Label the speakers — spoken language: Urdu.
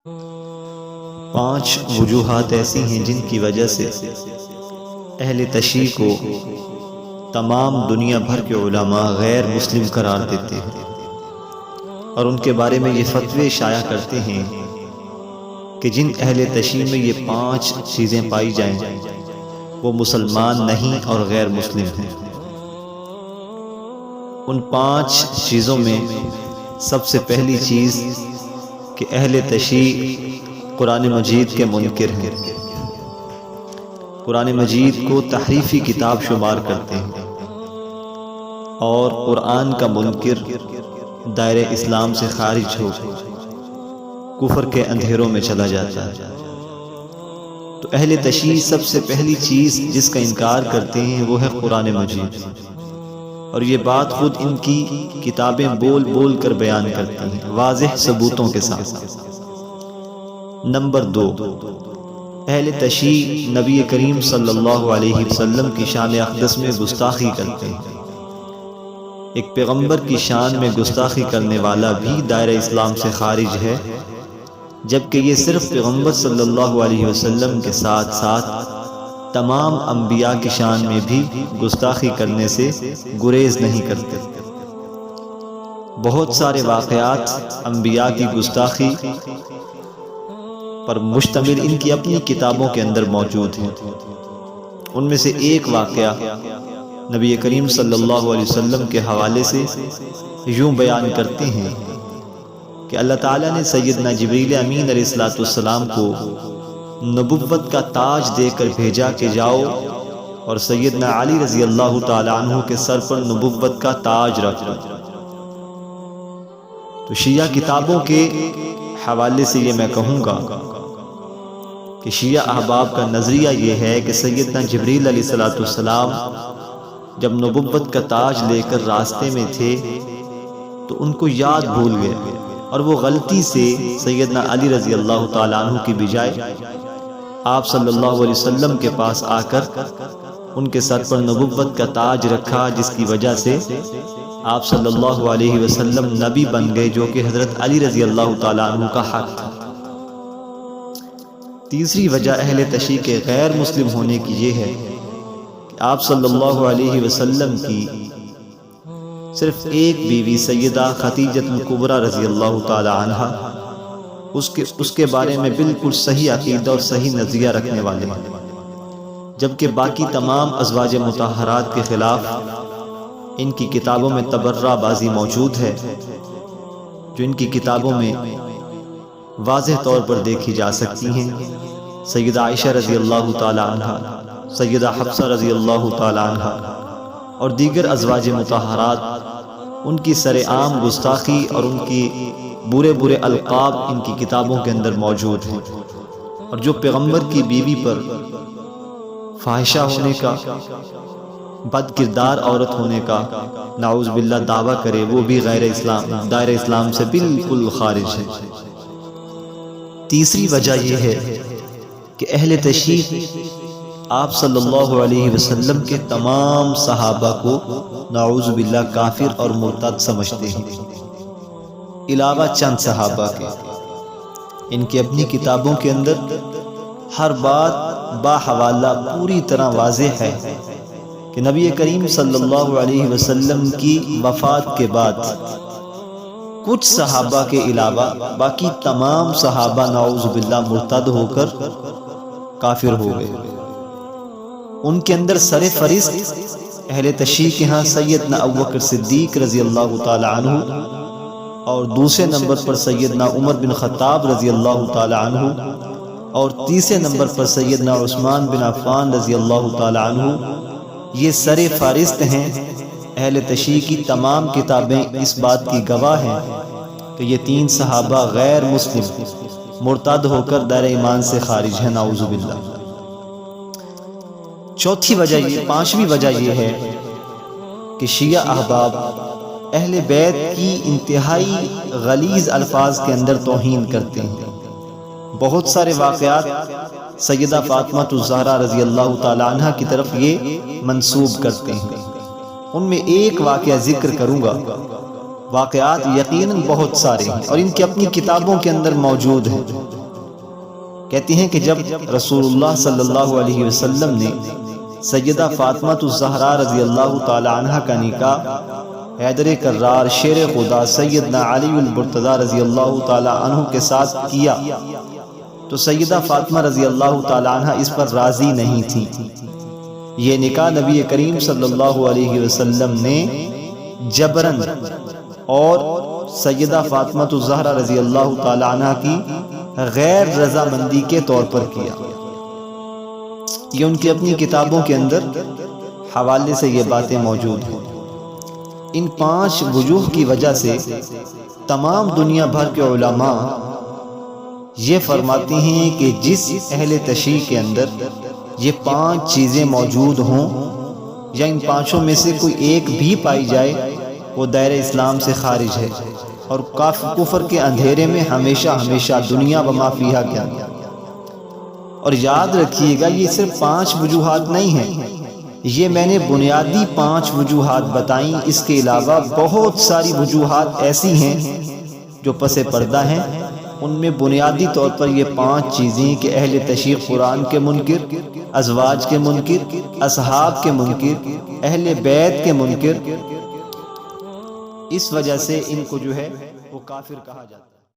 Speaker 1: 5 وجوہات ایسی ہیں جن کی وجہ سے اہل تشیع کو تمام دنیا بھر کے علماء غیر مسلم قرار دیتے ہیں اور ان کے بارے میں یہ فتوے شائع کرتے ہیں کہ جن اہل تشیع میں یہ 5 چیزیں پائی جائیں وہ مسلمان نہیں اور غیر مسلم ہیں۔ ان 5 چیزوں میں سب سے پہلی چیز کہ اہل تشیع قرآن مجید کے منکر ہیں، قرآن مجید کو تحریفی کتاب شمار کرتے ہیں اور قرآن کا منکر دائرہ اسلام سے خارج ہو کفر کے اندھیروں میں چلا جاتا ہے۔ تو اہل تشیع سب سے پہلی چیز جس کا انکار کرتے ہیں وہ ہے قرآن مجید، اور یہ بات خود ان کی کتابیں بول بول کر بیان کرتی ہیں واضح ثبوتوں کے ساتھ۔ نمبر 2، اہل تشیع نبی کریم صلی اللہ علیہ وسلم کی شان اقدس میں گستاخی کرتے ہیں۔ ایک پیغمبر کی شان میں گستاخی کرنے والا بھی دائرہ اسلام سے خارج ہے، جبکہ یہ صرف پیغمبر صلی اللہ علیہ وسلم کے ساتھ ساتھ تمام انبیاء کی شان میں بھی گستاخی کرنے سے گریز نہیں کرتے۔ بہت سارے واقعات انبیاء کی گستاخی پر مشتمل ان کی اپنی کتابوں کے اندر موجود ہیں۔ ان میں سے ایک واقعہ نبی کریم صلی اللہ علیہ وسلم کے حوالے سے یوں بیان کرتے ہیں کہ اللہ تعالیٰ نے سیدنا جبریل امین علیہ السلام کو نبوت کا تاج دے کر بھیجا کہ جاؤ اور سیدنا علی رضی اللہ تعالی عنہ کے سر پر نبوت کا تاج رکھو۔ تو شیعہ کتابوں کے حوالے سے یہ میں کہوں گا کہ شیعہ احباب کا نظریہ یہ ہے کہ سیدنا جبریل علیہ السلام جب نبوت کا تاج لے کر راستے میں تھے تو ان کو یاد بھول گئے اور وہ غلطی سے سیدنا علی رضی اللہ تعالیٰ عنہ کی بجائے آپ صلی اللہ علیہ وسلم کے پاس آ کر ان کے سر پر نبوت کا تاج رکھا، جس کی وجہ سے آپ صلی اللہ علیہ وسلم نبی بن گئے، جو کہ حضرت علی رضی اللہ تعالیٰ عنہ کا حق تھا۔ تیسری وجہ اہل تشیع کے غیر مسلم ہونے کی یہ ہے کہ آپ صلی اللہ علیہ وسلم کی صرف ایک بیوی سیدہ خدیجہ الکبریٰ رضی اللہ تعالی عنہا اس کے بارے میں بالکل صحیح عقیدہ اور صحیح نظریہ رکھنے والے ہیں، جبکہ باقی تمام ازواج مطہرات کے خلاف ان کی کتابوں میں تبرہ بازی موجود ہے، جو ان کی کتابوں میں واضح طور پر دیکھی جا سکتی ہیں۔ سیدہ عائشہ رضی اللہ تعالی عنہا، سیدہ حفصہ رضی اللہ تعالی عنہا اور دیگر ازواج مطہرات، ان کی سر عام گستاخی اور ان کی برے برے القاب ان کی کتابوں کے اندر موجود ہیں، اور جو پیغمبر کی بیوی پر فاحشہ ہونے کا، بد کردار عورت ہونے کا نعوذ باللہ دعویٰ کرے، وہ بھی دائرہ اسلام سے بالکل خارج ہے۔ تیسری وجہ یہ ہے کہ اہل تشیع آپ صلی اللہ علیہ وسلم کے تمام صحابہ کو نعوذ باللہ کافر اور مرتد سمجھتے ہیں، علاوہ چند صحابہ کے۔ ان کی اپنی کتابوں کے اندر ہر بات باحوالہ پوری طرح واضح ہے کہ نبی کریم صلی اللہ علیہ وسلم کی وفات کے بعد کچھ صحابہ کے علاوہ باقی تمام صحابہ نعوذ باللہ مرتد ہو کر کافر ہو گئے۔ ان کے اندر سر فہرست اہل تشیع کے ہاں سیدنا ابوبکر صدیق رضی اللہ تعالی عنہ، اور دوسرے نمبر پر سیدنا عمر بن خطاب رضی اللہ تعالی عنہ، اور تیسرے نمبر پر سیدنا عثمان بن عفان رضی اللہ تعالی عنہ۔ یہ سر فہرست ہیں۔ اہل تشیع کی تمام کتابیں اس بات کی گواہ ہیں کہ یہ 3 صحابہ غیر مسلم مرتد ہو کر دائرہ ایمان سے خارج ہیں، نعوذ باللہ۔ پانچویں وجہ یہ ہے کہ شیعہ احباب اہل بیت کی انتہائی غلیظ الفاظ کے اندر توہین کرتے ہیں۔ بہت سارے واقعات سیدہ فاطمہ الزہرا رضی اللہ تعالی عنہ کی طرف یہ منسوب کرتے ہیں۔ ان میں ایک واقعہ ذکر کروں گا، واقعات یقیناً بہت سارے ہیں اور ان کی اپنی کتابوں کے اندر موجود ہیں۔ کہتی ہیں کہ جب رسول اللہ صلی اللہ علیہ وسلم نے سیدہ فاطمہ الزہرا رضی اللہ تعالی عنہ کا نکاح حیدر کرار شیر خدا سیدنا علی المرتضی رضی اللہ تعالی عنہ کے ساتھ کیا تو سیدہ فاطمہ رضی اللہ تعالی عنہ اس پر راضی نہیں تھی۔ یہ نکاح نبی کریم صلی اللہ علیہ وسلم نے جبرن اور سیدہ فاطمہ الزہرا رضی اللہ تعالی عنہ کی غیر رضامندی کے طور پر کیا۔ یہ ان کی اپنی کتابوں کے اندر حوالے سے یہ باتیں موجود ہیں۔ ان 5 وجوہ کی وجہ سے تمام دنیا بھر کے علماء یہ فرماتے ہیں کہ جس اہل تشیع کے اندر یہ 5 چیزیں موجود ہوں یا ان 5 میں سے کوئی ایک بھی پائی جائے وہ دائرہ اسلام سے خارج ہے اور کفر کے اندھیرے میں ہمیشہ ہمیشہ دنیا وما فیہا کیا۔ اور یاد رکھیے گا یہ صرف 5 وجوہات نہیں ہیں، یہ میں نے بنیادی 5 وجوہات بتائیں، اس کے علاوہ بہت ساری وجوہات ایسی ہیں جو پس پردہ ہیں۔ ان میں بنیادی طور پر یہ 5 چیزیں کہ اہل تشیع قرآن کے منکر، ازواج کے منکر، اصحاب کے منکر، اہل بیت کے منکر، اس وجہ سے ان کو جو ہے وہ کافر کہا جاتا ہے۔